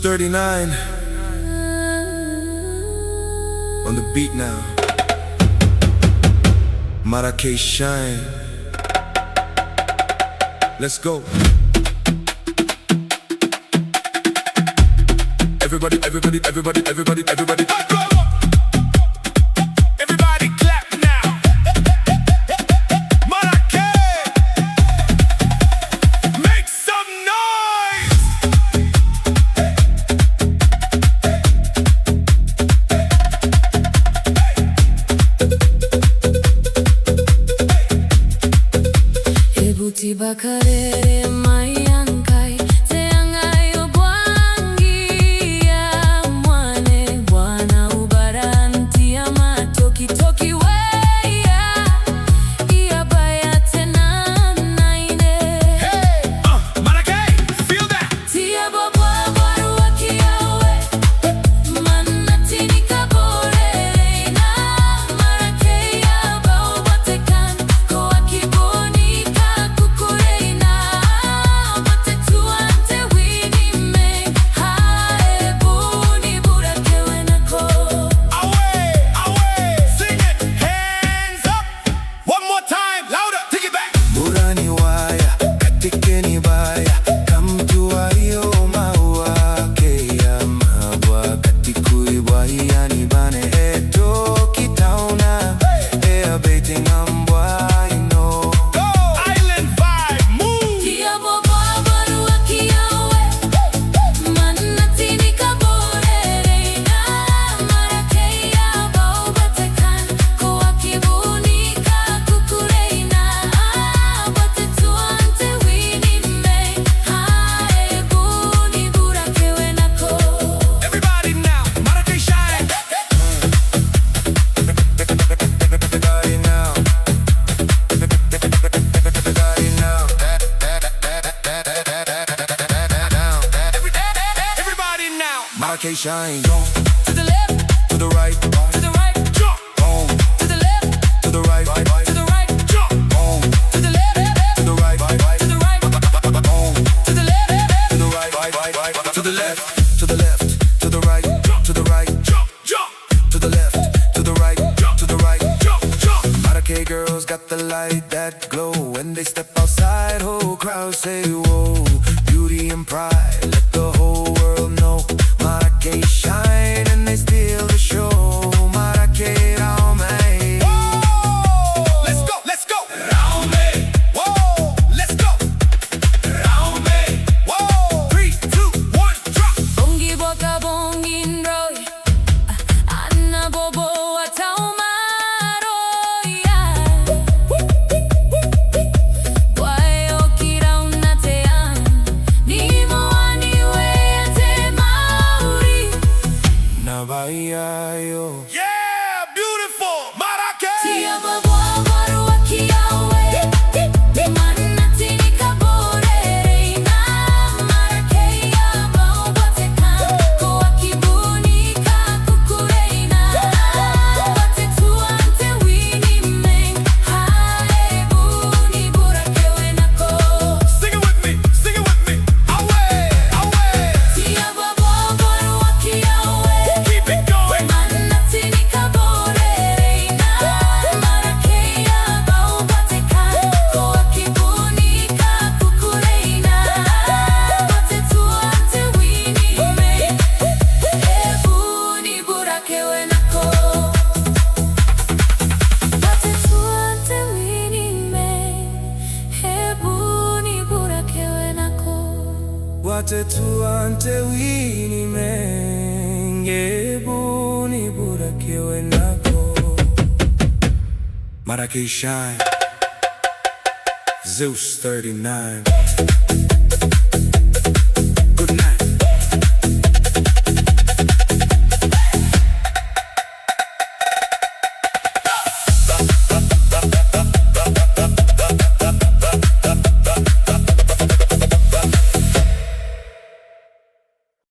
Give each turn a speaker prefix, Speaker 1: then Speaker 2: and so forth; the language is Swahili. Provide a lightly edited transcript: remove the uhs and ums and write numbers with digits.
Speaker 1: Zeus 39 on the beat now. Marakei shine. Let's go. Everybody, everybody, everybody, everybody, everybody. Everybody clap now. Marakei, make some noise.
Speaker 2: Ebuti bakarere mayankai teangai obwangi ya mwane bwana ubaranti ama toki toki weya iabaya tena naine.
Speaker 1: Hey, Marakei, feel that.
Speaker 2: Tia baba baru akiawe manatini kabore na Marakei abao batekan ko akiboni kukureina bate tuante wini me hae buni burakewe nako.
Speaker 1: Away, away, sing it, hands up. One more time, louder, take it back. Burani waya, katikeni baya, kamtua hiyo maua keya mabwa katikui baya ni bane eto kitauna ea baiting ambwa you know. Go! Island vibe, move!
Speaker 2: Tia baba baru akiawe manatini kabore na Marakei abao batekan ko akibuni kukureina bate tuante wini me hae buni burakewe nako.
Speaker 1: Everybody now, Marakei shine. Everybody now. Everybody now. Everybody now. Marakei shine.
Speaker 2: To the left,
Speaker 1: To the right.
Speaker 2: to the right,
Speaker 1: Jump. On.
Speaker 2: to the left,
Speaker 1: To the right.
Speaker 2: to the right,
Speaker 1: Jump. On.
Speaker 2: to the left,
Speaker 1: To the right.
Speaker 2: to the right,
Speaker 1: On.
Speaker 2: to the left.
Speaker 1: To the right. To the left. To the left. To the right. To the right. Jump. Jump. To the left. To the right. Jump. To the right. Jump. Jump. Marakei girls got the light that glow when they step outside. Whole crowd say whoa. Beauty and pride, let the whole world know. Marakei shine and they steal the show. Marakei raume. Whoa! Let's go. Let's go. Raume. Whoa! Let's go. Raume. Whoa! 3, 2, 1, drop.
Speaker 2: Bongi boka bongin roy, Anna bobo ataumaro ya. Bwayo kira unatean, ni moani we ate mauri.
Speaker 1: Na bahia yo. Yeah, beautiful. Marakei.
Speaker 2: Tia baba baru akiawe, manatini kabore na Marakei abao batekan ko akibuni kukureina bate tuante wini me hae buni burakewe nako.
Speaker 1: Sing it with me. Sing it with me. Away, away.
Speaker 2: Tia baba baru akiawe
Speaker 1: Keep it going.
Speaker 2: manatini kabore na Marakei abao batekan ko akibuni kukureina bate tuante wini me buni burakewe nako. Bate tuante wini me buni burakewe nako.
Speaker 1: Wate tuante wini menge buni burakewe nako. Marakei shine. Zeus 39.